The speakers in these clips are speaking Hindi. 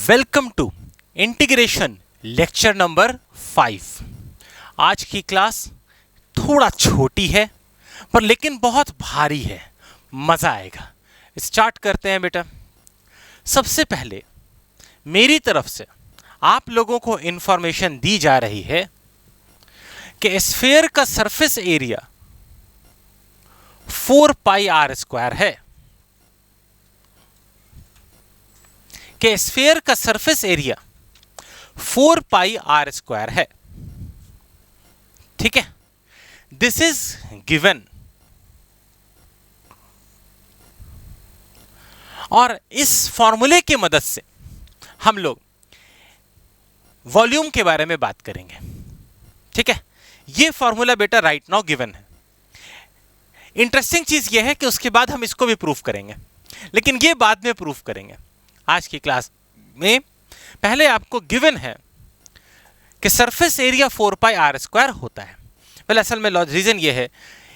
Welcome to integration lecture number 5। आज की क्लास थोड़ा छोटी है पर लेकिन बहुत भारी है, मज़ा आएगा। स्टार्ट करते हैं बेटा। सबसे पहले मेरी तरफ से आप लोगों को इंफॉर्मेशन दी जा रही है कि स्फीयर का surface area 4 pi are square है। कि स्फीयर का surface area 4 pi are square है। ठीक है, दिस इज गिवन। और इस फॉर्मूले की मदद से हम लोग वॉल्यूम के बारे में बात करेंगे। ठीक है, ये फॉर्मूला बेटा राइट नाउ गिवन है। इंटरेस्टिंग चीज ये है कि उसके बाद हम इसको भी प्रूफ करेंगे, लेकिन ये बाद में प्रूफ करेंगे। आज की क्लास में पहले आपको गिवन है कि surface area 4 pi are square होता है। पहले असल में रीजन ये है,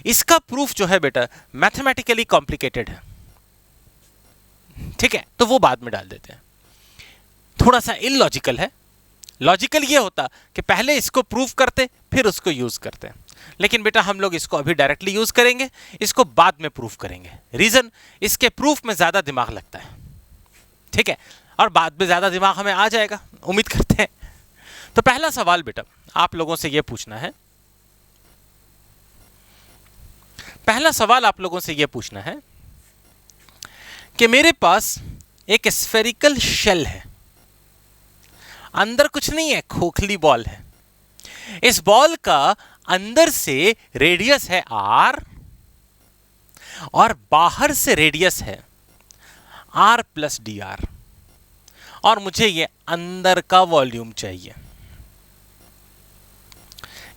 इसका प्रूफ जो है बेटा मैथमेटिकली कॉम्प्लिकेटेड है। ठीक है, तो वो बाद में डाल देते हैं, थोड़ा सा इलॉजिकल है। लॉजिकल ये होता कि पहले इसको प्रूफ करते फिर उसको यूज करते, लेकिन बेटा हम लोग इसको अभी डायरेक्टली यूज करेंगे, इसको बाद में प्रूफ करेंगे। रीजन, इसके प्रूफ में ज्यादा दिमाग लगता है। ठीक है, और बाद में ज्यादा दिमाग हमें आ जाएगा, उम्मीद करते हैं। तो पहला सवाल बेटा आप लोगों से यह पूछना है, पहला सवाल आप लोगों से यह पूछना है कि मेरे पास एक स्फेरिकल शेल है, अंदर कुछ नहीं है, खोखली बॉल है। इस बॉल का अंदर से रेडियस है r और बाहर से रेडियस है r प्लस डी आर, और मुझे ये अंदर का वॉल्यूम चाहिए।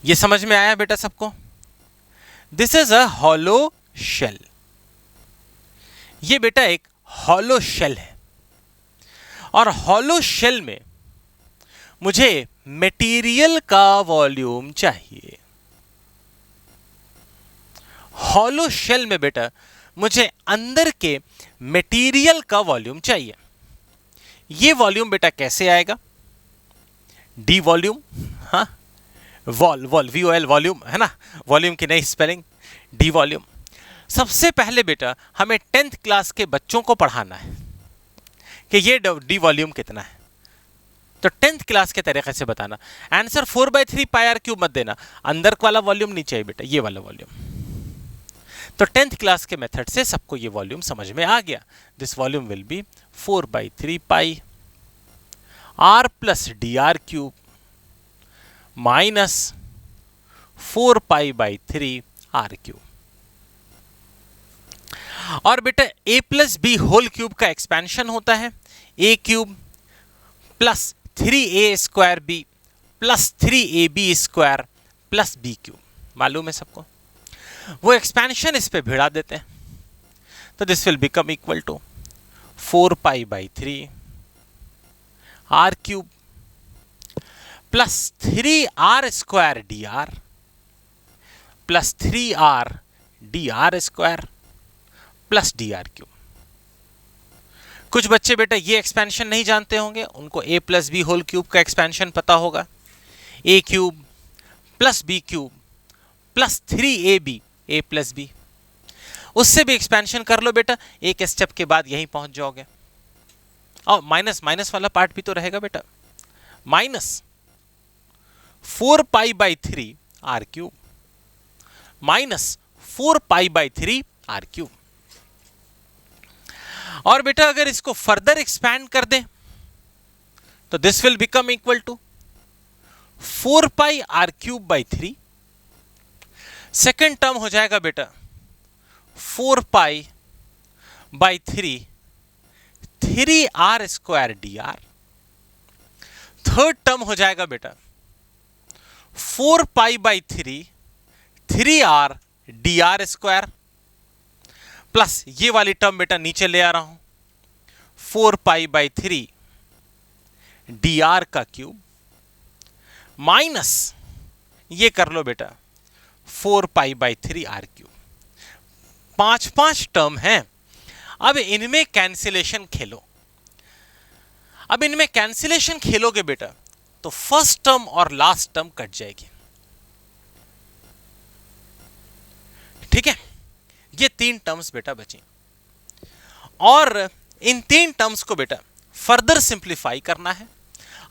ये समझ में आया बेटा सबको? This is a hollow shell. ये बेटा एक हॉलो शेल है, और हॉलो शेल में मुझे मटेरियल का वॉल्यूम चाहिए। हॉलो शेल में बेटा मुझे अंदर के मटेरियल का वॉल्यूम चाहिए। ये वॉल्यूम बेटा कैसे आएगा? डी वॉल्यूम, हाँ, VOL वॉल्यूम है ना, वॉल्यूम की नई स्पेलिंग डी वॉल्यूम। सबसे पहले बेटा हमें 10th क्लास के बच्चों को पढ़ाना है कि ये डी वॉल्यूम कितना है। तो 10th क्लास के तरीके से बताना। आंसर 4/3 पाई आर क्यूब मत देना, अंदर वाला वॉल्यूम नहीं चाहिए बेटा, ये वाला वॉल्यूम। तो 10th क्लास के मेथड से सबको ये वॉल्यूम समझ में आ गया। This volume will be 4/3 pi r plus d r cube minus 4 pi r cube. और बेटा a plus B whole cube का एक्सपेंशन होता है a cube plus 3a square b plus 3ab square plus b cube. मालूम है सबको? वो एक्सपेंशन इस पे भिड़ा देते हैं, तो this will become equal to 4 pi r cube plus 3r square d r plus 3r d r square plus d r cube. कुछ बच्चे बेटा ये एक्सपेंशन नहीं जानते होंगे, उनको a plus B whole cube का एक्सपेंशन पता होगा। a cube plus b cube plus 3ab a plus B, उससे भी एक्सपेंशन कर लो बेटा, एक स्टेप के बाद यहीं पहुंच जाओगे। और माइनस वाला पार्ट भी तो रहेगा बेटा, minus 4 pi r cube minus 4 pi r cube. और बेटा अगर इसको फर्दर एक्सपैंड कर दें तो this will become equal to 4 pi r cube. Second term हो जाएगा बेटा 4 pi 3r square d r. Third term हो जाएगा बेटा 4 pi 3r d r square plus ये वाली टर्म बेटा नीचे ले आ रहा हूं 4 पाई/3 डी आर का क्यूब माइनस ये कर लो बेटा 4 पाई/3 आर क्यूब। 5 टर्म हैं, अब इनमें कैंसिलेशन खेलो। अब इनमें कैंसिलेशन खेलोगे बेटा तो फर्स्ट टर्म और लास्ट टर्म कट जाएगी। ठीक है, ये 3 टर्म्स बेटा बची और इन 3 टर्म्स को बेटा फर्दर सिंप्लीफाई करना है।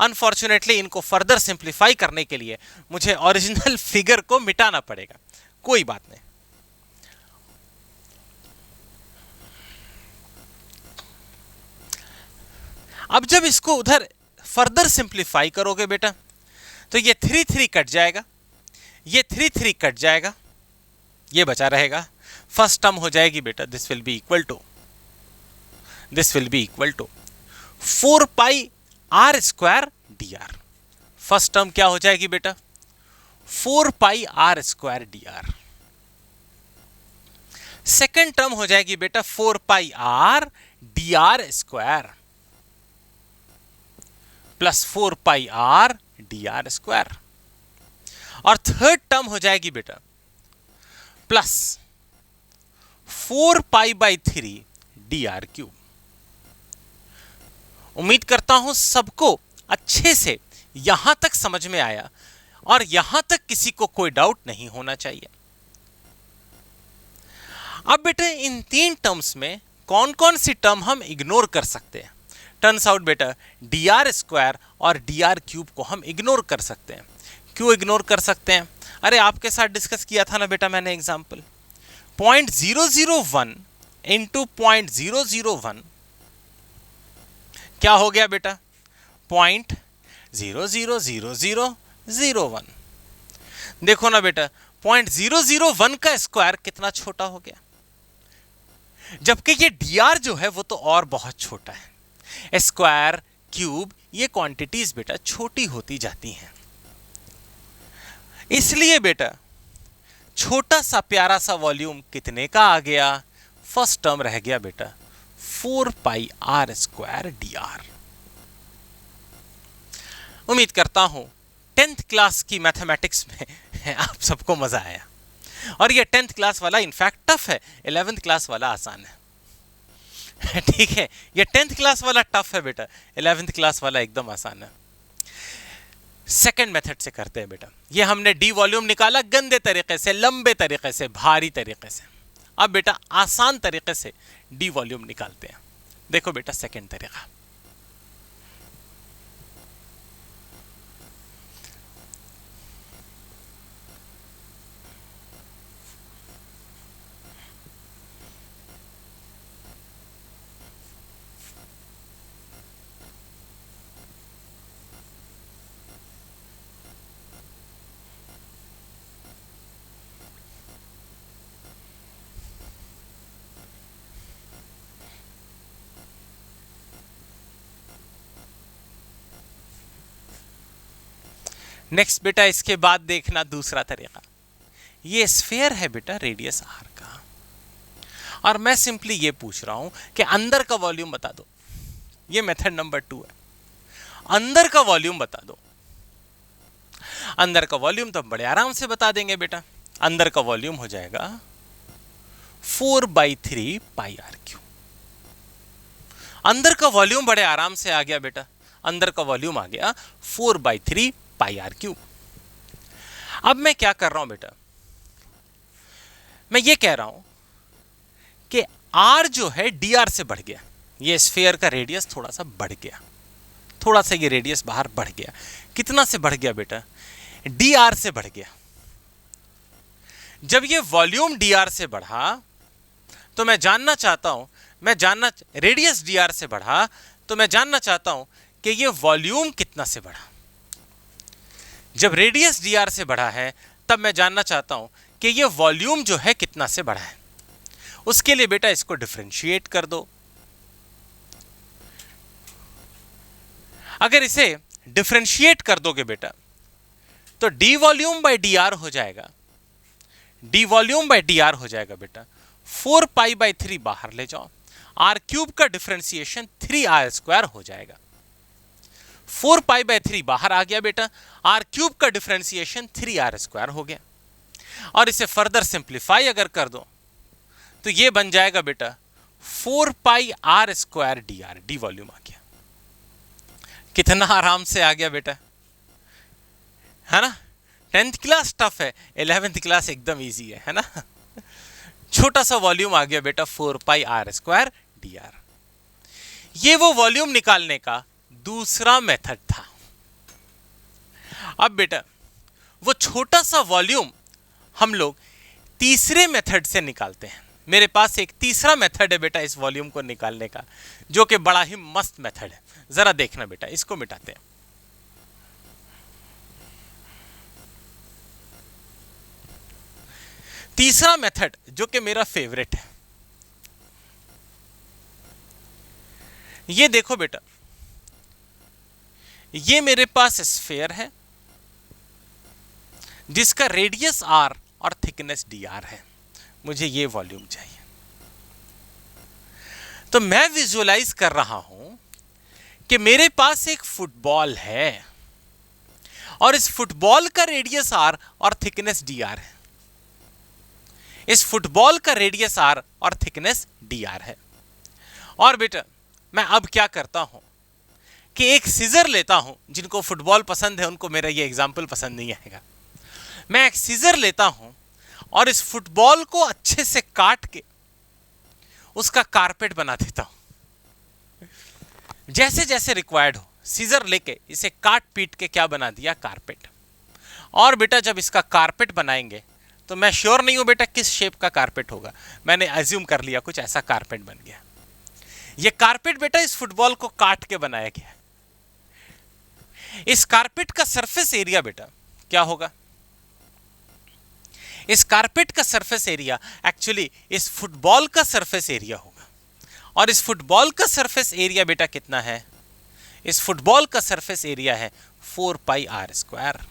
अनफॉर्चुनेटली इनको फर्दर सिंप्लीफाई करने के लिए मुझे ओरिजिनल फिगर को मिटाना पड़ेगा, कोई बात नहीं। अब जब इसको उधर फर्दर सिंप्लीफाई करोगे बेटा तो ये 3 3 कट जाएगा, ये 3 3 कट जाएगा, ये बचा रहेगा। फर्स्ट टर्म हो जाएगी बेटा this will be equal to 4 pi are square d r. First term क्या हो जाएगी बेटा 4 pi are square d r. Second term हो जाएगी बेटा 4 pi r d r square plus 4 pi r d r square. और थर्ड टर्म हो जाएगी बेटा plus 4 pi by 3 d r cube. उम्मीद करता हूं सबको अच्छे से यहां तक समझ में आया और यहां तक किसी को कोई डाउट नहीं होना चाहिए। अब बेटे इन 3 टर्म्स में कौन कौन सी टर्म हम इग्नोर कर सकते हैं? टर्न्स आउट बेटा डी आर स्क्वायर और डी आर क्यूब को हम इग्नोर कर सकते हैं। क्यों इग्नोर कर सकते हैं? अरे आपके साथ डिस्कस किया था ना बेटा मैंने एग्जाम्पल 0.001 इंटू 0.001 क्या हो गया बेटा 0.000001। देखो ना बेटा 0.001 का स्क्वायर कितना छोटा हो गया, जबकि ये डीआर जो है वो तो और बहुत छोटा है। स्क्वायर क्यूब ये क्वांटिटीज बेटा छोटी होती जाती हैं, इसलिए बेटा छोटा सा प्यारा सा वॉल्यूम कितने का आ गया? फर्स्ट टर्म रह गया बेटा 4 pi are square d are. उम्मीद करता हूं 10th क्लास की मैथमेटिक्स में आप सबको मजा आया और ये 10th क्लास वाला इनफैक्ट टफ है, 11th क्लास वाला आसान है। ठीक है, ये 10th क्लास वाला टफ है बेटा, 11th क्लास वाला एकदम आसान है। सेकंड मेथड से करते हैं बेटा। ये हमने डी वॉल्यूम निकाला गंदे तरीके से, लंबे तरीके से, भारी तरीके से। अब बेटा आसान तरीके से डी वॉल्यूम निकालते हैं। देखो बेटा सेकंड तरीका, नेक्स्ट बेटा इसके बाद देखना दूसरा तरीका। ये स्फीयर है बेटा रेडियस आर का, और मैं सिंपली ये पूछ रहा हूं कि अंदर का वॉल्यूम बता दो। ये मेथड नंबर 2 है, अंदर का वॉल्यूम बता दो। अंदर का वॉल्यूम तो बड़े आराम से बता देंगे बेटा। अंदर का वॉल्यूम हो जाएगा 4/3 पाई आर क्यूब। अंदर का वॉल्यूम बड़े आराम से आ गया बेटा, अंदर का वॉल्यूम आ गया 4/3 पाई आर क्यूब। अब मैं क्या कर रहा हूं बेटा, मैं ये कह रहा हूं कि आर जो है डी आर से बढ़ गया। ये स्फीयर का रेडियस थोड़ा सा बढ़ गया, थोड़ा सा ये रेडियस बाहर बढ़ गया। कितना से बढ़ गया बेटा? डी आर से बढ़ गया। जब ये वॉल्यूम डी आर से बढ़ा तो मैं जानना चाहता हूं, रेडियस डी आर से बढ़ा तो मैं जानना चाहता हूं कि ये वॉल्यूम कितना से बढ़ा। जब रेडियस डी आर से बढ़ा है तब मैं जानना चाहता हूं कि ये वॉल्यूम जो है कितना से बढ़ा है। उसके लिए बेटा इसको डिफरेंशिएट कर दो। अगर इसे डिफरेंशिएट कर दोगे बेटा तो D volume by D R हो जाएगा, D volume by D R हो जाएगा बेटा 4π/3 बाहर ले जाओ, आर क्यूब का डिफरेंशिएशन 3r स्क्वायर हो जाएगा। 4π/3 बाहर आ गया बेटा, आर क्यूब का डिफरेंशिएशन 3r स्क्वायर हो गया। और इसे फर्दर सिंप्लीफाई अगर कर दो तो ये बन जाएगा बेटा 4πr square d r, d volume आ गया। कितना आराम से आ गया बेटा, है ना। 10th क्लास टफ है, 11th क्लास एकदम इजी है ना। छोटा सा वॉल्यूम आ गया बेटा 4πr² dr। ये वो वॉल्यूम निकालने का दूसरा मेथड था। अब बेटा वो छोटा सा वॉल्यूम हम लोग तीसरे मेथड से निकालते हैं। मेरे पास एक तीसरा मेथड है बेटा इस वॉल्यूम को निकालने का, जो कि बड़ा ही मस्त मेथड है। जरा देखना बेटा, इसको मिटाते हैं। तीसरा मेथड जो कि मेरा फेवरेट है, ये देखो बेटा, ये मेरे पास स्फीयर है जिसका रेडियस r और थिकनेस dr है। मुझे ये वॉल्यूम चाहिए। तो मैं विजुअलाइज कर रहा हूं कि मेरे पास एक फुटबॉल है और इस फुटबॉल का रेडियस r और थिकनेस dr है। इस फुटबॉल का रेडियस r और थिकनेस dr है। और बेटा मैं अब क्या करता हूं कि एक सीजर लेता हूं। जिनको फुटबॉल पसंद है उनको मेरा ये एग्जाम्पल पसंद नहीं आएगा। मैं एक सीजर लेता हूं और इस फुटबॉल को अच्छे से काट के उसका कारपेट बना देता हूं। जैसे जैसे रिक्वायर्ड हो, सीजर लेके इसे काट पीट के क्या बना दिया, कारपेट। और बेटा जब इसका कारपेट बनाएंगे तो मैं श्योर नहीं हूं बेटा किस शेप का कारपेट होगा, मैंने अज्यूम कर लिया कुछ ऐसा कारपेट बन गया। ये कारपेट बेटा इस फुटबॉल को काट के बनाया गया। इस कारपेट का सरफेस एरिया बेटा क्या होगा, इस कारपेट का सरफेस एरिया एक्चुअली इस फुटबॉल का सरफेस एरिया होगा। और इस फुटबॉल का सरफेस एरिया बेटा कितना है, इस फुटबॉल का सरफेस एरिया है 4πr²।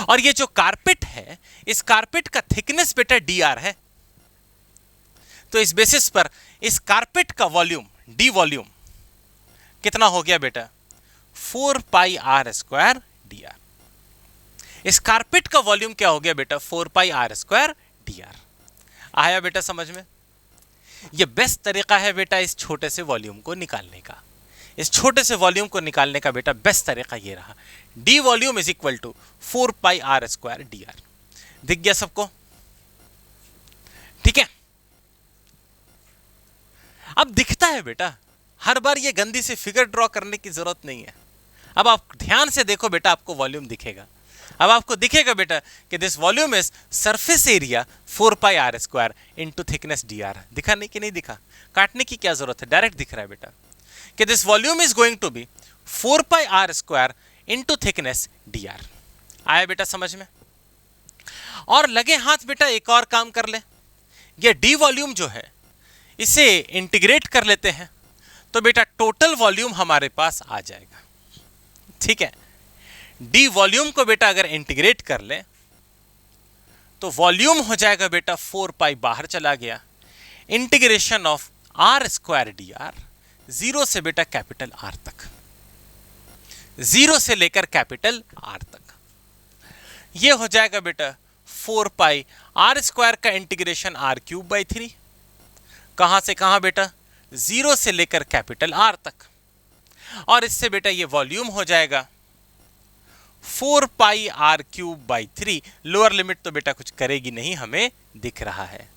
और ये जो कारपेट है, इस कारपेट का थिकनेस बेटा dr है। तो इस बेसिस पर इस कारपेट का वॉल्यूम डी वॉल्यूम कितना हो गया बेटा, 4πr² dr। इस कारपेट का वॉल्यूम क्या हो गया बेटा, 4πr² dr। आया बेटा समझ में। यह बेस्ट तरीका है बेटा इस छोटे से वॉल्यूम को निकालने का। इस छोटे से वॉल्यूम को निकालने का बेटा बेस्ट तरीका ये रहा, D volume is equal to 4πr² dr। दिख गया सबको, ठीक है। अब दिखता है बेटा, हर बार ये गंदी से फिगर ड्रॉ करने की जरूरत नहीं है। अब आप ध्यान से देखो बेटा, आपको वॉल्यूम दिखेगा। अब आपको दिखेगा बेटा कि this volume is surface area 4πr² into thickness dr। दिखा नहीं कि नहीं दिखा, काटने की क्या जरूरत है, डायरेक्ट दिख रहा है बेटा कि this volume is going to be 4πr² into thickness dr। आया बेटा समझ में। और लगे हाथ बेटा एक और काम कर ले, ये डी वॉल्यूम जो है इसे इंटीग्रेट कर लेते हैं तो बेटा टोटल वॉल्यूम हमारे पास आ जाएगा, ठीक है। डी वॉल्यूम को बेटा अगर इंटीग्रेट कर ले तो वॉल्यूम हो जाएगा बेटा 4π बाहर चला गया, integration of r² dr, zero से बेटा कैपिटल R तक, जीरो से लेकर कैपिटल R तक। ये हो जाएगा बेटा 4πr² का इंटीग्रेशन r³/3। कहां से कहां बेटा, जीरो से लेकर कैपिटल R तक। और इससे बेटा ये वॉल्यूम हो जाएगा 4πr³/3। लोअर लिमिट तो बेटा कुछ करेगी नहीं, हमें दिख रहा है,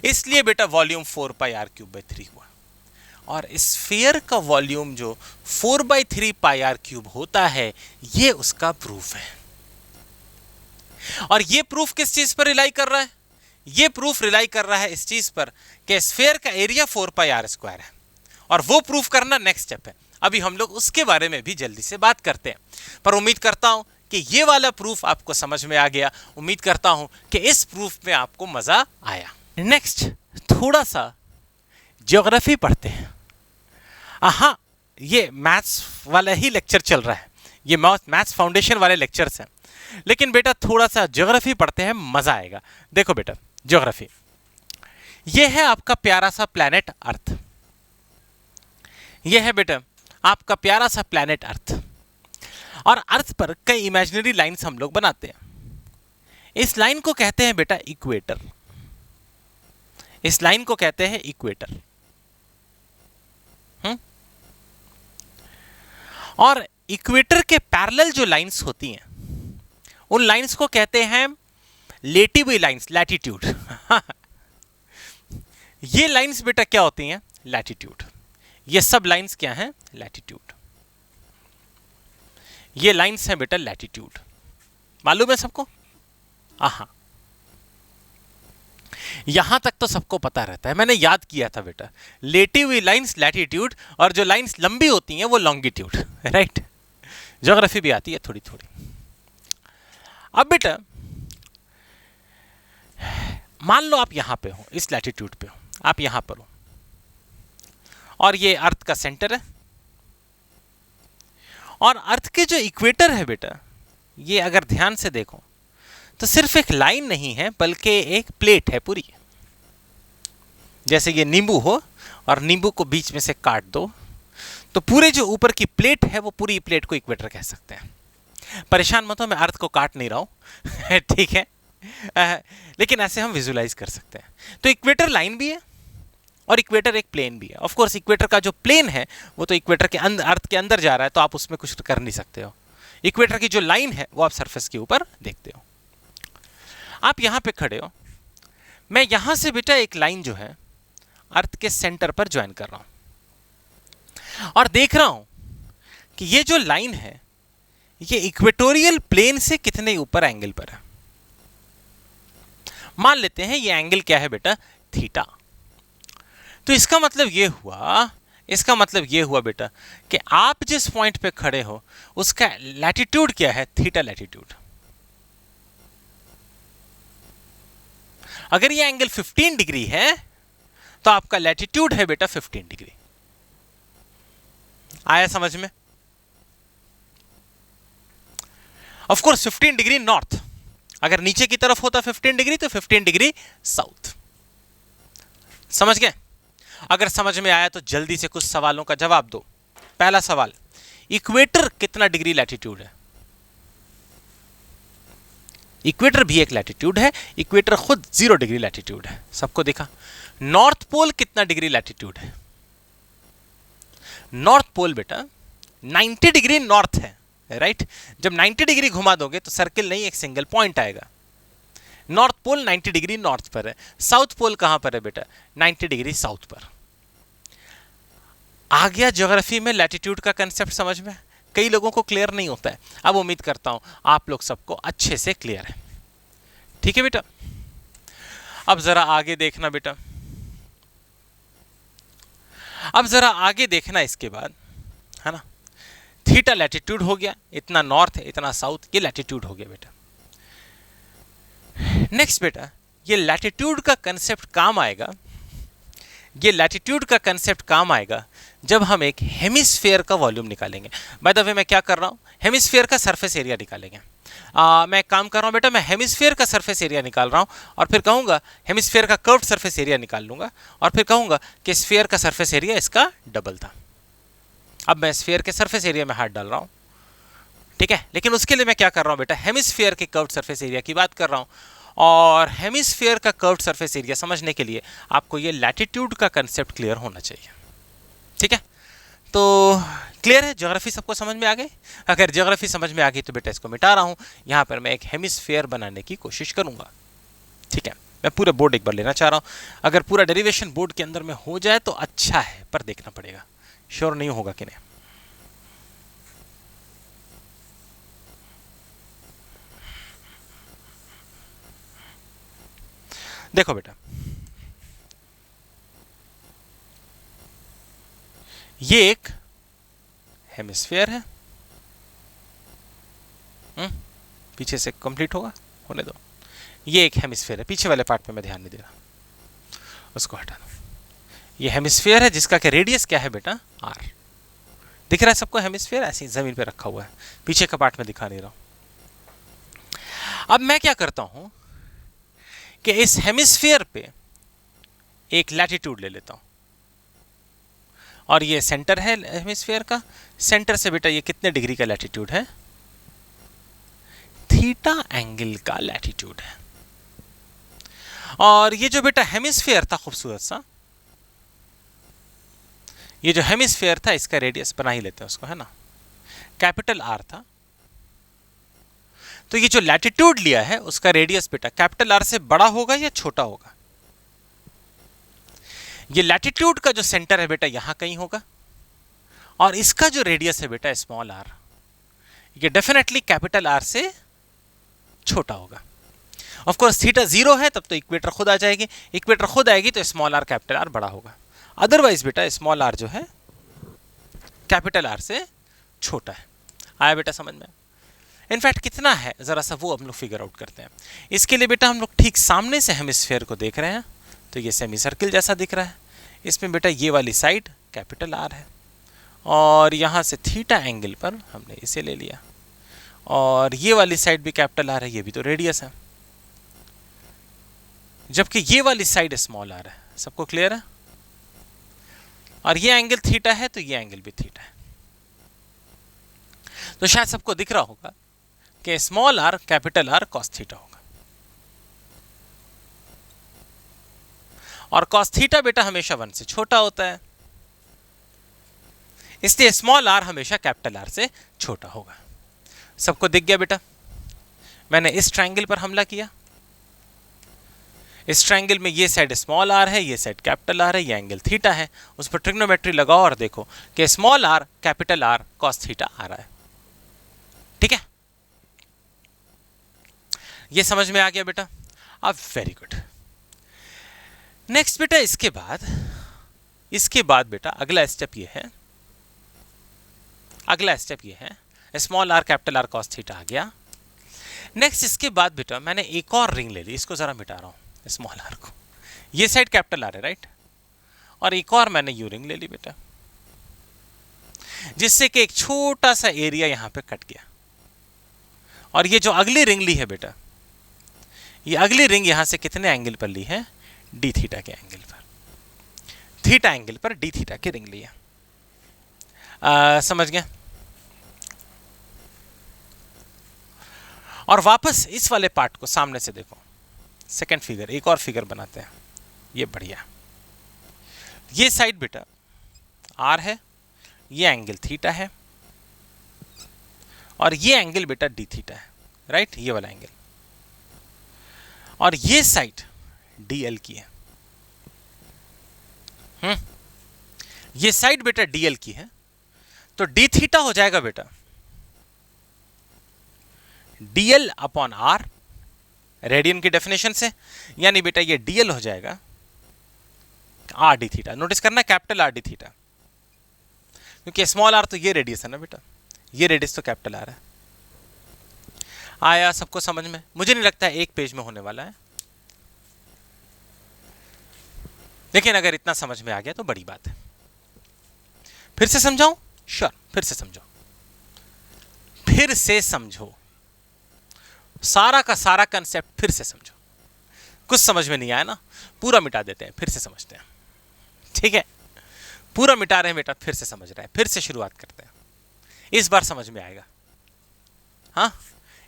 इसलिए बेटा वॉल्यूम 4πr³ हुआ। और स्फीयर का वॉल्यूम जो 4/3πr³ होता है, ये उसका प्रूफ है। और ये प्रूफ किस चीज पर रिलाई कर रहा है, ये प्रूफ रिलाई कर रहा है इस चीज पर कि स्फीयर का एरिया 4πr² है। और वो प्रूफ करना नेक्स्ट स्टेप है, अभी हम लोग उसके बारे में भी जल्दी से बात करते हैं। पर उम्मीद करता हूं कि ये वाला प्रूफ आपको समझ में आ गया। उम्मीद करता हूं कि इस प्रूफ में आपको मजा आया। नेक्स्ट थोड़ा सा ज्योग्राफी पढ़ते हैं। हाँ, ये मैथ्स वाला ही लेक्चर चल रहा है, ये मैथ्स फाउंडेशन वाले लेक्चर्स हैं, लेकिन बेटा थोड़ा सा ज्योग्राफी पढ़ते हैं, मजा आएगा। देखो बेटा ज्योग्राफी, ये है आपका प्यारा सा प्लैनेट अर्थ। ये है बेटा आपका प्यारा सा प्लैनेट अर्थ। और अर्थ पर कई इमेजिनरी लाइंस हम लोग बनाते हैं। इस लाइन को कहते हैं बेटा इक्वेटर। इस लाइन को कहते हैं इक्वेटर। और इक्वेटर के पैरेलल जो लाइंस होती हैं उन लाइंस को कहते हैं लेटी हुई लाइंस, लैटिट्यूड। ये लाइंस बेटा क्या होती हैं? लैटिट्यूड। ये सब लाइंस क्या हैं? लैटिट्यूड। ये लाइंस हैं बेटा लैटिट्यूड। मालूम है सबको? हाँ, यहां तक तो सबको पता रहता है, मैंने याद किया था बेटा। लेटी हुई लाइंस लैटिट्यूड और जो लाइंस लंबी होती हैं वो लॉन्गिट्यूड, राइट। ज्योग्राफी भी आती है थोड़ी थोड़ी। अब बेटा मान लो आप यहां पे हो, इस लैटिट्यूड पे हो, आप यहां पर हो और ये अर्थ का सेंटर है और अर्थ के जो इक्वेटर है बेटा, ये अगर ध्यान से देखो तो सिर्फ एक लाइन नहीं है बल्कि एक प्लेट है पूरी। जैसे ये नींबू हो और नींबू को बीच में से काट दो तो पूरे जो ऊपर की प्लेट है वो पूरी प्लेट को इक्वेटर कह सकते हैं। परेशान मत हो, मैं अर्थ को काट नहीं रहा हूं ठीक है, लेकिन ऐसे हम विजुलाइज कर सकते हैं। तो इक्वेटर लाइन भी है और इक्वेटर एक प्लेन भी है। ऑफ कोर्स इक्वेटर का जो प्लेन है वो तो इक्वेटर के अंदर, अर्थ के अंदर जा रहा है, तो आप उसमें कुछ कर नहीं सकते हो। इक्वेटर की जो लाइन है वो आप सरफेस के ऊपर देखते हो। आप यहां पे खड़े हो, मैं यहां से बेटा एक लाइन जो है अर्थ के सेंटर पर ज्वाइन कर रहा हूं और देख रहा हूं कि ये जो लाइन है ये इक्वेटोरियल प्लेन से कितने ऊपर एंगल पर है। मान लेते हैं ये एंगल क्या है बेटा? थीटा। तो इसका मतलब ये हुआ बेटा कि आप जिस पॉइंट पे खड़े हो उसका लैटिट्यूड क्या है? Theta latitude. अगर ये एंगल 15 डिग्री है तो आपका लैटिट्यूड है बेटा 15 डिग्री। आया समझ में? ऑफ कोर्स 15 डिग्री नॉर्थ, अगर नीचे की तरफ होता 15 डिग्री तो 15 डिग्री साउथ। समझ गए? अगर समझ में आया तो जल्दी से कुछ सवालों का जवाब दो। पहला सवाल, इक्वेटर कितना डिग्री लैटिट्यूड है? इक्वेटर भी एक लैटिट्यूड है, इक्वेटर खुद 0 डिग्री लैटिट्यूड है, सबको देखा। नॉर्थ पोल कितना डिग्री लैटिट्यूड है? नॉर्थ पोल बेटा 90 डिग्री नॉर्थ है, राइट। जब 90 डिग्री घुमा दोगे तो सर्किल नहीं, एक सिंगल पॉइंट आएगा। नॉर्थ पोल 90 डिग्री नॉर्थ पर है। साउथ पोल कहां पर है बेटा? 90 डिग्री साउथ पर। आ गया ज्योग्राफी में लैटिट्यूड का कंसेप्ट समझ में? कई लोगों को क्लियर नहीं होता है, अब उम्मीद करता हूं आप लोग सबको अच्छे से क्लियर है। ठीक है बेटा, अब जरा आगे देखना बेटा, अब जरा आगे देखना इसके बाद, है ना। थीटा लैटिट्यूड हो गया, इतना नॉर्थ है इतना साउथ, ये लैटिट्यूड हो गया बेटा। नेक्स्ट बेटा, ये लैटिट्यूड का कंसेप्ट काम आएगा, ये लैटिट्यूड का कंसेप्ट काम आएगा जब हम एक हेमिस्फीयर का वॉल्यूम निकालेंगे। बाय द वे मैं क्या कर रहा हूं? हेमिस्फीयर का सरफेस एरिया निकालेंगे। मैं काम कर रहा हूं बेटा, मैं हेमिस्फीयर का सरफेस एरिया निकाल रहा हूं और फिर कहूंगा हेमिस्फीयर का कर्व्ड सरफेस एरिया निकाल लूंगा और फिर कहूंगा कि स्फीयर का सरफेस एरिया इसका डबल था। अब मैं स्फीयर के सरफेस एरिया में हाथ डाल रहा हूं, ठीक है, लेकिन उसके लिए मैं क्या कर रहा हूं बेटा? हेमिस्फीयर के कर्व्ड सरफेस एरिया की बात कर रहा हूं। और हेमिस्फीयर का कर्व्ड सरफेस एरिया समझने के लिए आपको ये लैटिट्यूड का कंसेप्ट क्लियर होना चाहिए। ठीक है, तो क्लियर है? ज्योग्राफी सबको समझ में आ गई? अगर ज्योग्राफी समझ में आ गई तो बेटा इसको मिटा रहा हूं, यहां पर मैं एक हेमिस्फीयर बनाने की कोशिश करूंगा। ठीक है, मैं पूरा बोर्ड एक बार लेना चाह रहा हूं। अगर पूरा डेरिवेशन बोर्ड के अंदर में हो जाए तो अच्छा है, पर देखना पड़ेगा, श्योर नहीं होगा कि नहीं। देखो बेटा, ये एक हेमिस्फीयर है, पीछे से कंप्लीट होगा, होने दो। ये एक हेमिस्फीयर है, पीछे वाले पार्ट पे मैं ध्यान नहीं दे रहा, उसको हटा दो। ये हेमिस्फीयर है जिसका क्या रेडियस क्या है बेटा? r। दिख रहा है सबको हेमिस्फीयर? ऐसे ही जमीन पे रखा हुआ है, पीछे का पार्ट में दिखा नहीं रहा हूं। अब मैं क्या करता हूं कि इस हेमिस्फीयर पे एक लैटिट्यूड ले लेता हूं और ये सेंटर है हेमिस्फीयर का। सेंटर से बेटा ये कितने डिग्री का लैटिट्यूड है? थीटा एंगल का लैटिट्यूड है। और ये जो बेटा हेमिस्फीयर था खूबसूरत सा, ये जो हेमिस्फीयर था इसका रेडियस बना ही लेते हैं उसको, है ना। कैपिटल आर था, तो ये जो लैटिट्यूड लिया है उसका रेडियस बेटा कैपिटल आर से बड़ा होगा या छोटा होगा? ये लैटिट्यूड का जो सेंटर है बेटा यहां कहीं होगा, और इसका जो रेडियस है बेटा स्मॉल आर, ये डेफिनेटली कैपिटल आर से छोटा होगा। ऑफ कोर्स थीटा 0 है तब तो इक्वेटर खुद आ जाएगी, इक्वेटर खुद आएगी तो स्मॉल आर कैपिटल आर बड़ा होगा, अदरवाइज बेटा स्मॉल आर जो है कैपिटल आर से छोटा है। आया बेटा समझ में? इनफैक्ट कितना है जरा सा वो हम लोग फिगर आउट करते हैं। इसके लिए बेटा हम लोग ठीक सामने से हेमिस्फीयर को देख रहे हैं, तो ये सेमी सर्किल जैसा दिख रहा है। इसमें बेटा ये वाली साइड कैपिटल आर है, और यहाँ से थीटा एंगल पर हमने इसे ले लिया, और ये वाली साइड भी कैपिटल आर है, ये भी तो रेडियस है, जबकि ये वाली साइड स्मॉल आर है। सबको क्लियर है? और ये एंगल थीटा है तो ये एंगल भी थीटा है। तो शायद सबको दिख रहा होगा कि small r capital R cos theta होगा, और कॉस थीटा बेटा हमेशा 1 से छोटा होता है, इसलिए स्मॉल आर हमेशा कैपिटल आर से छोटा होगा। सबको दिख गया बेटा? मैंने इस ट्रायंगल पर हमला किया, इस ट्रायंगल में ये साइड स्मॉल आर है, ये साइड कैपिटल आर है, ये एंगल थीटा है, उस पर ट्रिग्नोमेट्री लगाओ और देखो कि small r capital R cos theta आ रहा है। ठीक है, ये समझ में आ गया बेटा? अब वेरी गुड। नेक्स्ट बेटा इसके बाद बेटा अगला स्टेप ये है, small r capital R cos theta आ गया। नेक्स्ट इसके बाद बेटा मैंने एक और रिंग ले ली, इसको जरा मिटा रहा हूं स्मॉल आर को, ये साइड कैपिटल आर है राइट, और एक और मैंने यू रिंग ले ली बेटा, जिससे कि एक छोटा सा एरिया यहां पे कट गया। और ये जो अगली रिंग ली है बेटा, ये अगली रिंग यहां से कितने एंगल पर ली है? डी थीटा के एंगल पर, थीटा एंगल पर डी थीटा की रिंग लिया। समझ गया? और वापस इस वाले पार्ट को सामने से देखो, सेकंड फिगर, एक और फिगर बनाते हैं, ये बढ़िया। ये साइड बेटा आर है, ये एंगल थीटा है, और ये एंगल बेटा डी थीटा है राइट, ये वाला एंगल, और ये साइड डी एल की है। ये साइड बेटा डी एल की है, तो डी थीटा हो जाएगा बेटा D L upon R, radian की डेफिनेशन से, यानी बेटा ये डीएल हो जाएगा आर डी थीटा। नोटिस करना कैपिटल आर डी थीटा, क्योंकि स्मॉल आर तो ये रेडियस है ना बेटा, ये रेडियस तो कैपिटल आर है। आया सबको समझ में? मुझे नहीं लगता है एक पेज में होने वाला है, लेकिन अगर इतना समझ में आ गया तो बड़ी बात है। फिर से समझाऊं? श्योर, फिर से समझो, सारा का सारा कंसेप्ट फिर से समझो। कुछ समझ में नहीं आया ना, पूरा मिटा देते हैं, फिर से समझते हैं। ठीक है, पूरा मिटा रहे हैं बेटा, फिर से समझ रहे हैं, फिर से शुरुआत करते हैं। इस बार समझ में आएगा। हाँ,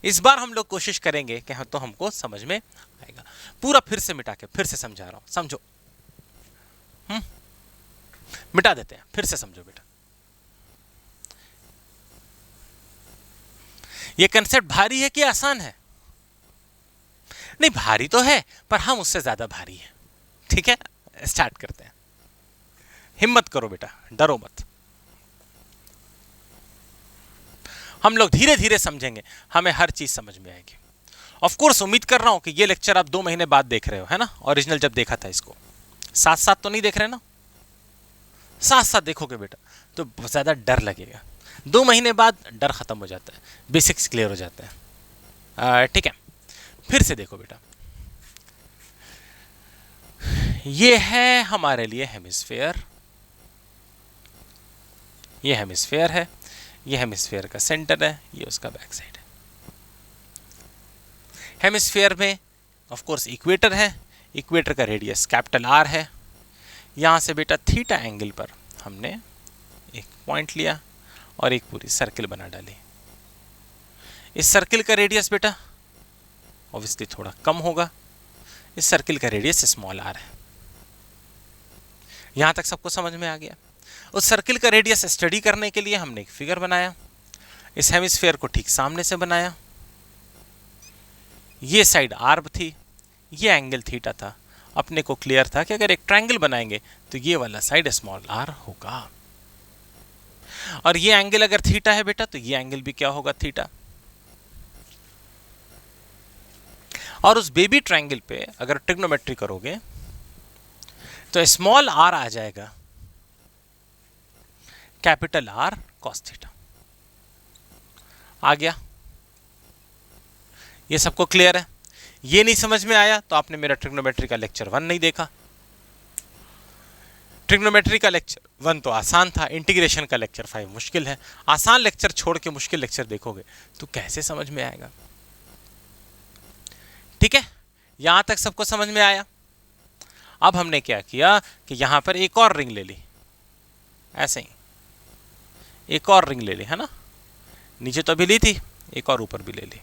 इस बार हम लोग कोशिश करेंगे कि तो हमको समझ में आएगा। पूरा फिर से मिटा के फिर से समझा रहा हूं, समझो। मिटा देते हैं, फिर से समझो बेटा। ये कंसेप्ट भारी है कि आसान है? नहीं, भारी तो है, पर हम उससे ज्यादा भारी है। ठीक है, स्टार्ट करते हैं। हिम्मत करो बेटा, डरो मत। हम लोग धीरे धीरे समझेंगे, हमें हर चीज समझ में आएगी। ऑफ कोर्स उम्मीद कर रहा हूं कि ये लेक्चर आप 2 महीने बाद देख रहे हो, है ना? ओरिजिनल जब देखा था इसको, साथ साथ तो नहीं देख रहे ना? साथ साथ देखोगे बेटा तो बहुत ज्यादा डर लगेगा। 2 महीने बाद डर खत्म हो जाता है, बेसिक्स क्लियर हो जाता है। ठीक है, फिर से देखो बेटा, ये है हमारे लिए हेमिस्फीयर, ये हेमिस्फीयर है, ये हेमिस्फीयर का सेंटर है, ये उसका बैक साइड है। हेमिस्फीयर में ऑफ कोर्स इक्वेटर है, इक्वेटर का रेडियस कैपिटल आर है। यहां से बेटा थीटा एंगल पर हमने एक पॉइंट लिया और एक पूरी सर्किल बना डाली। इस सर्किल का रेडियस बेटा ऑब्वियसली थोड़ा कम होगा, इस सर्किल का रेडियस स्मॉल आर है। यहां तक सबको समझ में आ गया? उस सर्किल का रेडियस स्टडी करने के लिए हमने एक फिगर बनाया। इस हेमिस्फेयर को ठीक सामने से बनाया, ये साइड आर थी, ये एंगल थीटा था। अपने को क्लियर था कि अगर एक ट्रायंगल बनाएंगे तो ये वाला साइड स्मॉल आर होगा, और ये एंगल अगर थीटा है बेटा तो ये एंगल भी क्या होगा, थीटा। और उस बेबी ट्रायंगल पे अगर ट्रिग्नोमेट्री करोगे तो स्मॉल आर आ जाएगा कैपिटल आर कॉस थीटा। आ गया? ये सबको क्लियर है? ये नहीं समझ में आया तो आपने मेरा ट्रिग्नोमेट्री का लेक्चर 1 नहीं देखा। ट्रिग्नोमेट्री का लेक्चर 1 तो आसान था, इंटीग्रेशन का लेक्चर 5 मुश्किल है। आसान लेक्चर छोड़ के मुश्किल लेक्चर देखोगे तो कैसे समझ में आएगा? ठीक है, यहां तक सबको समझ में आया? अब हमने क्या किया कि यहां पर एक और रिंग ले ली, ऐसे ही एक और रिंग ले ली, है ना? नीचे तो अभी ली थी, एक और ऊपर भी ले ली,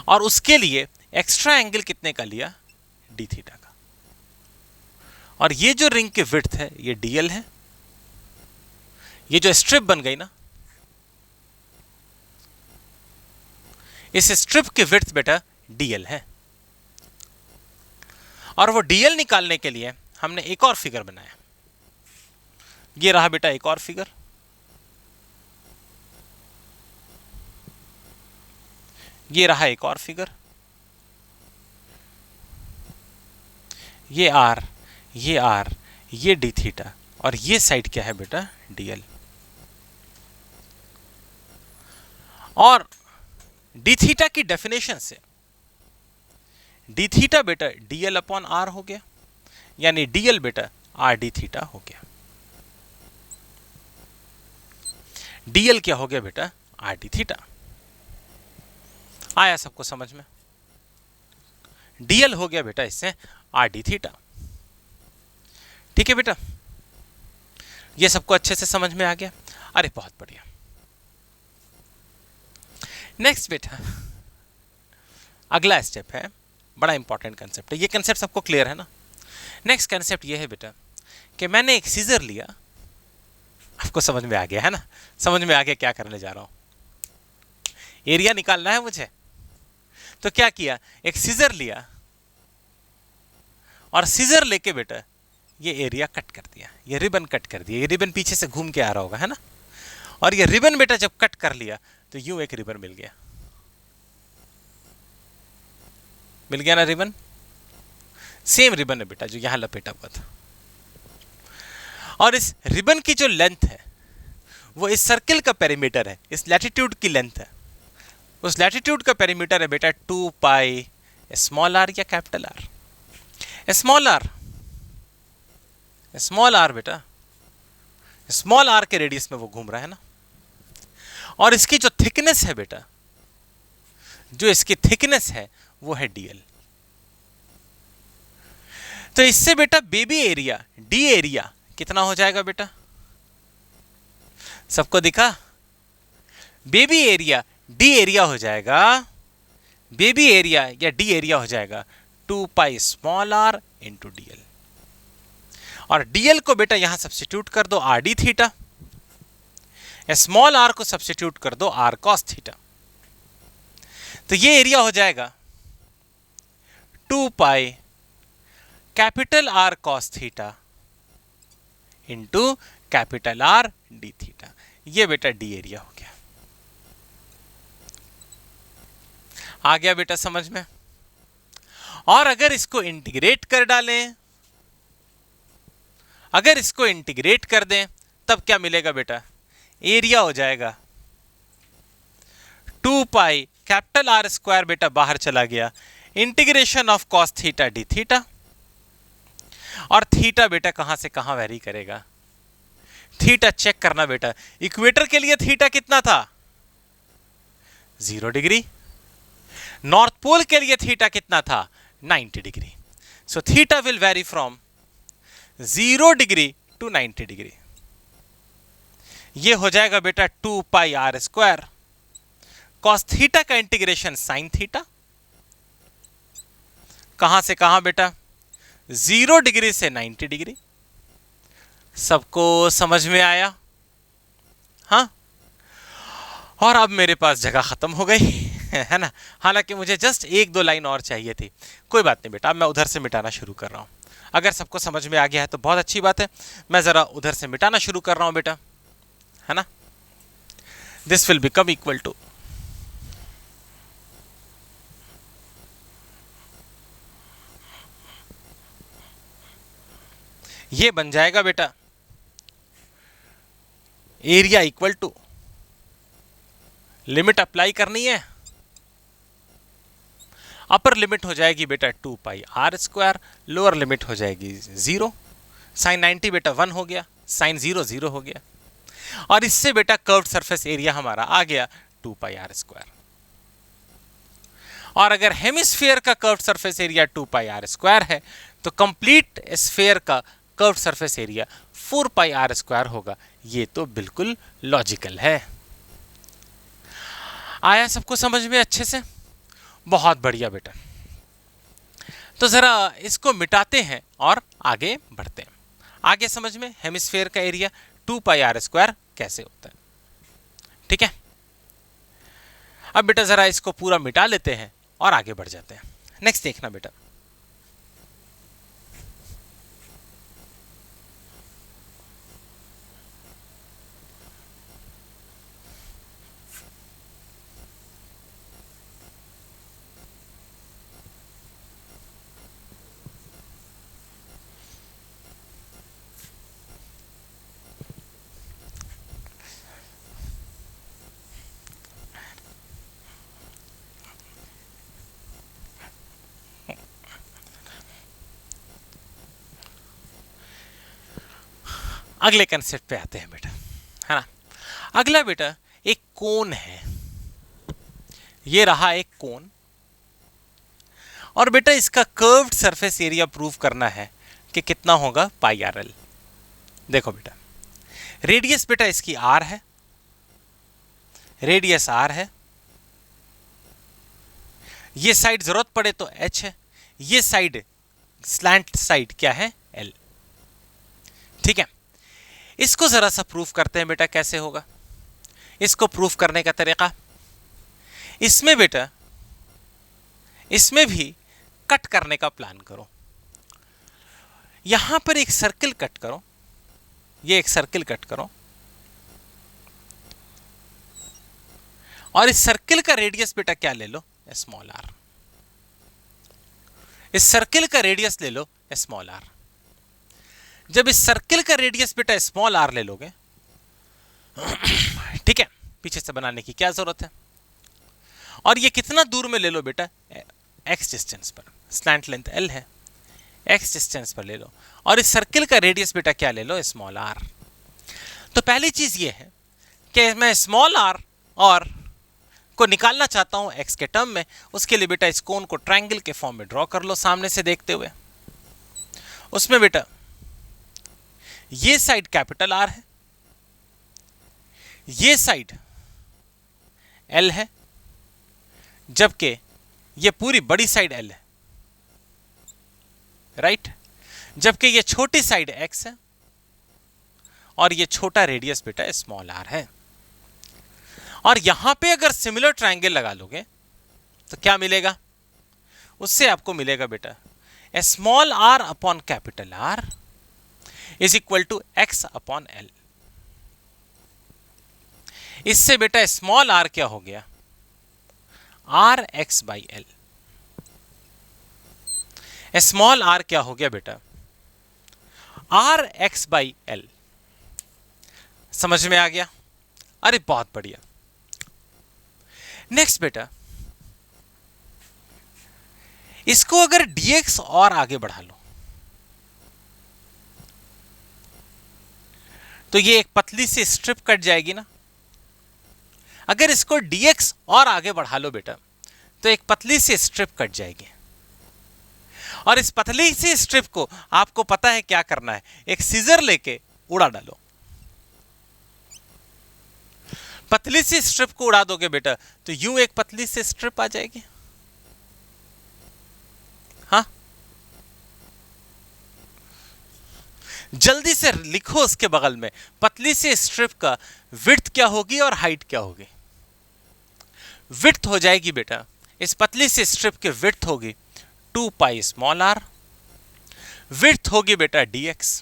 और उसके लिए एक्स्ट्रा एंगल कितने का लिया, डी थीटा का। और ये जो रिंग की विड्थ है ये डीएल है, ये जो स्ट्रिप बन गई ना, इस स्ट्रिप की विड्थ बेटा डीएल है। और वो डीएल निकालने के लिए हमने एक और फिगर बनाया। ये रहा बेटा एक और फिगर, ये रहा एक और फिगर, ये आर, ये आर, ये डी थीटा, और ये साइड क्या है बेटा, डीएल। और डी थीटा की डेफिनेशन से डी थीटा बेटा डीएल अपॉन आर हो गया, यानी डीएल बेटा आर डी थीटा हो गया। डीएल क्या हो गया बेटा, आर डी थीटा। आया सबको समझ में? डीएल हो गया बेटा इससे आर डी थीटा। ठीक है बेटा, ये सबको अच्छे से समझ में आ गया? अरे बहुत बढ़िया। नेक्स्ट बेटा अगला स्टेप है, बड़ा इंपॉर्टेंट कंसेप्ट है। ये कंसेप्ट सबको क्लियर है ना? नेक्स्ट कंसेप्ट ये है बेटा कि मैंने एक सीजर लिया, आपको समझ में आ गया है ना? समझ में आ गया क्या करने जा रहा हूं, एरिया निकालना है मुझे। तो क्या किया, एक सीजर लिया और सीजर लेके बेटा ये एरिया कट कर दिया, ये रिबन कट कर दिया। ये रिबन पीछे से घूम के आ रहा होगा, है ना? और ये रिबन बेटा जब कट कर लिया तो यूं एक रिबन मिल गया, मिल गया ना रिबन? सेम रिबन है बेटा जो यहां लपेटा हुआ था। और इस रिबन की जो लेंथ है वो इस सर्किल का पेरीमीटर है, इस लैटिट्यूड की लेंथ है। उस लैटिट्यूड का पेरीमीटर है बेटा 2 पाई स्मॉल आर या capital R. Small R, small R बेटा, स्मॉल आर के रेडियस में वो घूम रहा है ना। और इसकी जो थिकनेस है बेटा, जो इसकी थिकनेस है वो है डीएल। तो इससे बेटा बेबी एरिया डी एरिया कितना हो जाएगा बेटा, सबको दिखा? बेबी एरिया डी एरिया हो जाएगा, बेबी एरिया या डी एरिया हो जाएगा 2 pi small R into DL. और डीएल को बेटा यहां सब्स्टिट्यूट कर दो R D theta, small R को सब्स्टिट्यूट कर दो आर कॉस थीटा। तो ये एरिया हो जाएगा 2 pi capital R cos theta into capital R D theta. ये बेटा डी एरिया हो गया। आ गया बेटा समझ में? और अगर इसको इंटीग्रेट कर डालें, अगर इसको इंटीग्रेट कर दें तब क्या मिलेगा बेटा, एरिया हो जाएगा 2 पाई कैपिटल आर स्क्वायर बेटा बाहर चला गया, integration of cos theta D theta. और थीटा बेटा कहां से कहां वेरी करेगा, थीटा चेक करना बेटा। इक्वेटर के लिए थीटा कितना था, 0 डिग्री। नॉर्थ पोल के लिए थीटा कितना था, 90 degree. So theta will vary from 0 degree to 90 degree. ये हो जाएगा बेटा 2 pi are square cos theta का इंटीग्रेशन साइन थीटा। कहां से कहां बेटा, 0 डिग्री से 90 डिग्री। सबको समझ में आया? हाँ, और अब मेरे पास जगह खत्म हो गई है ना। हालांकि मुझे जस्ट एक दो लाइन और चाहिए थी। कोई बात नहीं बेटा, अब मैं उधर से मिटाना शुरू कर रहा हूं। अगर सबको समझ में आ गया है तो बहुत अच्छी बात है। मैं जरा उधर से मिटाना शुरू कर रहा हूं बेटा, है ना। This will become equal to, ये बन जाएगा बेटा area equal to, limit apply करनी है, अपर लिमिट हो जाएगी बेटा 2 pi are square, lower limit हो जाएगी 0। साइन 90 बेटा 1 हो गया, साइन 0 0 हो गया, और इससे बेटा कर्व्ड सरफेस एरिया हमारा आ गया 2 पाई आर स्क्वायर। और अगर हेमिस्फीयर का curved surface area 2 pi are square है तो कंप्लीट स्फीयर का curved surface area 4 pi are square होगा। ये तो बिल्कुल लॉजिकल है। आया सबको समझ में अच्छे से? बहुत बढ़िया बेटा। तो जरा इसको मिटाते हैं और आगे बढ़ते हैं। आगे समझ में हेमिस्फीयर का एरिया 2 पाई आर स्क्वायर कैसे होता है, ठीक है। अब बेटा जरा इसको पूरा मिटा लेते हैं और आगे बढ़ जाते हैं। नेक्स्ट देखना बेटा, अगले कंसेप्ट पे आते हैं बेटा, है ना। अगला बेटा एक कोन है, ये रहा एक कोन, और बेटा इसका कर्व्ड सरफेस एरिया प्रूव करना है कि कितना होगा पाई आर एल। देखो बेटा रेडियस बेटा इसकी आर है, रेडियस आर है, ये साइड जरूरत पड़े तो एच है, ये साइड स्लैंट साइड क्या है एल, ठीक है। इसको जरा सा प्रूफ करते हैं बेटा कैसे होगा। इसको प्रूफ करने का तरीका, इसमें बेटा इसमें भी कट करने का प्लान करो। यहां पर एक सर्किल कट करो, ये एक सर्किल कट करो, और इस सर्किल का रेडियस बेटा क्या ले लो स्मॉल आर। इस सर्किल का रेडियस ले लो स्मॉल आर। जब इस सर्किल का रेडियस बेटा स्मॉल आर ले लोगे, ठीक है, पीछे से बनाने की क्या जरूरत है, और ये कितना दूर में ले लो बेटा एक्स डिस्टेंस पर, स्लैंट लेंथ एल है, एक्स डिस्टेंस पर ले लो, और इस सर्किल का रेडियस बेटा क्या ले लो स्मॉल आर। तो पहली चीज ये है कि मैं स्मॉल आर और को निकालना चाहता हूं एक्स के टर्म में। उसके लिए बेटा इस कोन को ट्रायंगल के फॉर्म में ड्रॉ कर लो सामने से देखते हुए। उसमें बेटा ये साइड कैपिटल आर है, ये साइड एल है, जबकि ये पूरी बड़ी साइड एल है, राइट। जबकि ये छोटी साइड एक्स है और ये छोटा रेडियस बेटा स्मॉल आर है। और यहां पे अगर सिमिलर ट्रायंगल लगा लोगे तो क्या मिलेगा, उससे आपको मिलेगा बेटा small R upon capital R is equal to X upon L. इससे बेटा स्मॉल आर क्या हो गया R X by L. Small R क्या हो गया बेटा आर एक्स बाई एल। समझ में आ गया? अरे बहुत बढ़िया। नेक्स्ट बेटा इसको अगर dx और आगे बढ़ा लो तो ये एक पतली सी स्ट्रिप कट जाएगी ना। अगर इसको dx और आगे बढ़ा लो बेटा तो एक पतली सी स्ट्रिप कट जाएगी, और इस पतली सी स्ट्रिप को आपको पता है क्या करना है, एक सीजर लेके उड़ा डालो। पतली सी स्ट्रिप को उड़ा दोगे बेटा तो यूं एक पतली सी स्ट्रिप आ जाएगी। हाँ, जल्दी से लिखो उसके बगल में पतली सी स्ट्रिप का विड्थ क्या होगी और हाइट क्या होगी। विड्थ हो जाएगी बेटा, इस पतली सी स्ट्रिप की विड्थ होगी 2 पाई स्मॉल r, विड्थ होगी बेटा dx,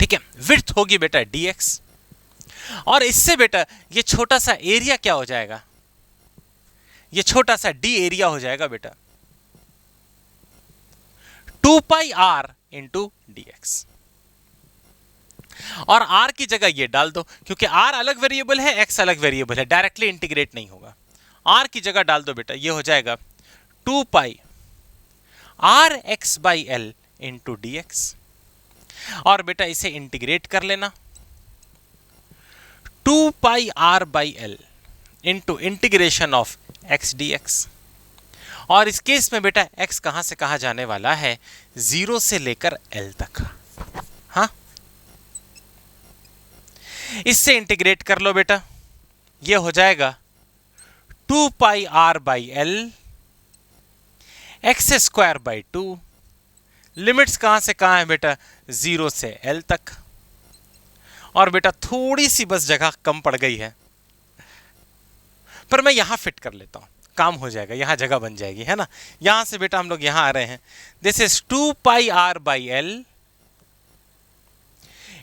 ठीक है, विड्थ होगी बेटा dx, और इससे बेटा ये छोटा सा एरिया क्या हो जाएगा, ये छोटा सा d एरिया हो जाएगा बेटा 2 पाई r इंटू dx, और r की जगह ये डाल दो, क्योंकि r अलग वेरिएबल है, x अलग वेरिएबल है, डायरेक्टली इंटीग्रेट नहीं होगा, r की जगह डाल दो बेटा, ये हो जाएगा 2 पाई r x by L into dx, और बेटा इसे इंटीग्रेट कर लेना 2 पाई r by L into integration of x dx, और इस केस में बेटा x कहां से कहां जाने वाला है, 0 से लेकर l तक, हाँ, इससे इंटीग्रेट कर लो बेटा, ये हो जाएगा 2 पाई r by L x square by 2, limits कहां से कहां है बेटा, 0 से l तक, और बेटा थोड़ी सी बस जगह कम पड़ गई है, पर मैं यहां फिट कर लेता हूं, काम हो जाएगा, यहां जगह बन जाएगी, है ना, यहां से बेटा हम लोग यहां आ रहे हैं, this is 2 pi r by L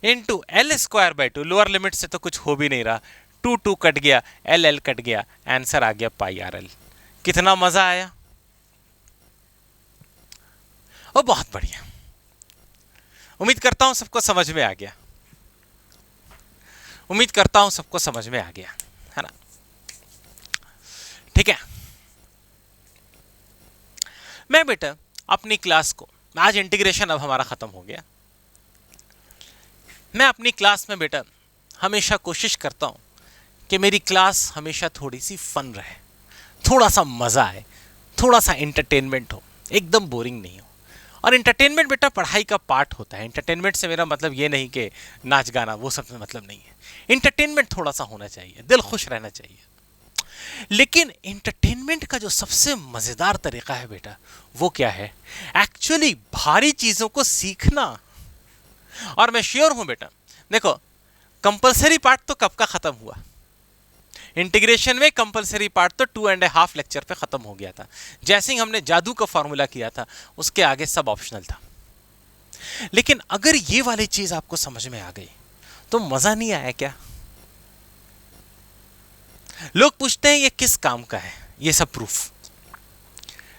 into L square by 2, lower limit से तो कुछ हो भी नहीं रहा, 2 2 कट गया, एल एल कट गया, आंसर आ गया पाई आर एल। कितना मजा आया, ओ बहुत बढ़िया, उम्मीद करता हूं सबको समझ में आ गया, उम्मीद करता हूं सबको समझ में आ गया, है ना, ठीक है। मैं बेटा अपनी क्लास को, आज इंटीग्रेशन अब हमारा खत्म हो गया, मैं अपनी क्लास में बेटा हमेशा कोशिश करता हूं कि मेरी क्लास हमेशा थोड़ी सी फन रहे, थोड़ा सा मजा आए, थोड़ा सा एंटरटेनमेंट हो, एकदम बोरिंग नहीं हो। और एंटरटेनमेंट बेटा पढ़ाई का पार्ट होता है, एंटरटेनमेंट से मेरा मतलब ये नहीं कि नाच गाना, वो सब मतलब नहीं है, एंटरटेनमेंट थोड़ा सा होना चाहिए, दिल खुश रहना चाहिए। लेकिन एंटरटेनमेंट का जो सबसे मजेदार तरीका है बेटा, वो क्या है, एक्चुअली भारी चीजों को सीखना। और मैं श्योर हूं बेटा, देखो कंपलसरी पार्ट तो कब का खत्म हुआ, इंटीग्रेशन में कंपलसरी पार्ट तो 2.5 लेक्चर पे खत्म हो गया था, जैसे ही हमने जादू का फॉर्मूला किया था उसके आगे सब ऑप्शनल था। लेकिन अगर ये वाली चीज आपको समझ में आ गई तो मजा नहीं आया क्या? लोग पूछते हैं ये किस काम का है, ये सब प्रूफ,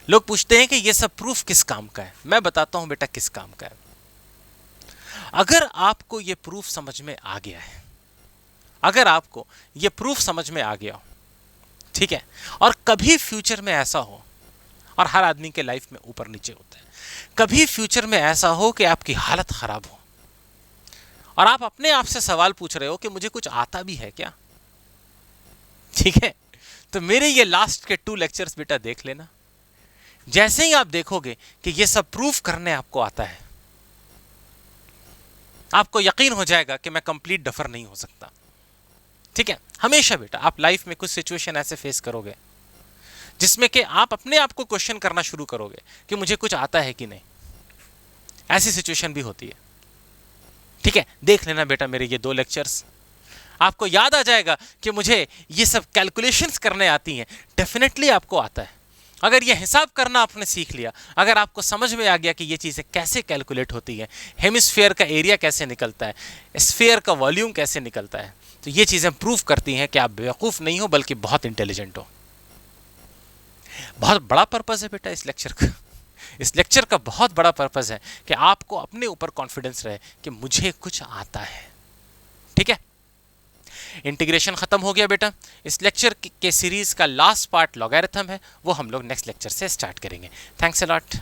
लोग पूछते हैं कि ये सब प्रूफ किस काम का है। मैं बताता हूं बेटा किस काम का है। अगर आपको ये प्रूफ समझ में आ गया है, अगर आपको ये प्रूफ समझ में आ गया हो, ठीक है, और कभी फ्यूचर में ऐसा हो, और हर आदमी के लाइफ में ऊपर नीचे होता है, कभी फ्यूचर में ऐसा हो कि आपकी हालत खराब हो और आप अपने आप से सवाल पूछ रहे हो कि मुझे कुछ आता भी है क्या, ठीक है, तो मेरे ये लास्ट के 2 लेक्चर्स बेटा देख लेना। जैसे ही आप देखोगे कि ये सब प्रूफ करने आपको आता है, आपको यकीन हो जाएगा कि मैं कंप्लीट डफर नहीं हो सकता, ठीक है। हमेशा बेटा आप लाइफ में कुछ सिचुएशन ऐसे फेस करोगे जिसमें कि आप अपने आप को क्वेश्चन करना शुरू करोगे कि मुझे कुछ आता है कि नहीं, ऐसी सिचुएशन भी होती है, ठीक है। देख लेना बेटा मेरे ये 2 लेक्चर्स, आपको याद आ जाएगा कि मुझे ये सब कैलकुलेशंस करने आती हैं, डेफिनेटली आपको आता है। अगर ये हिसाब करना आपने सीख लिया, अगर आपको समझ में आ गया कि ये चीज़ें कैसे कैलकुलेट होती हैं, हेमिस्फीयर का एरिया कैसे निकलता है, स्फीयर का वॉल्यूम कैसे निकलता है, तो ये चीज़ें प्रूव करती हैं कि आप बेवकूफ़ नहीं हो बल्कि बहुत इंटेलिजेंट हो। बहुत बड़ा पर्पस है बेटा इस लेक्चर का, इस लेक्चर का बहुत बड़ा पर्पस है कि आपको अपने ऊपर कॉन्फिडेंस रहे कि मुझे कुछ आता है, ठीक है। इंटीग्रेशन खत्म हो गया बेटा। इस लेक्चर के सीरीज का लास्ट पार्ट लॉगरिथम है, वो हम लोग नेक्स्ट लेक्चर से स्टार्ट करेंगे। Thanks a lot.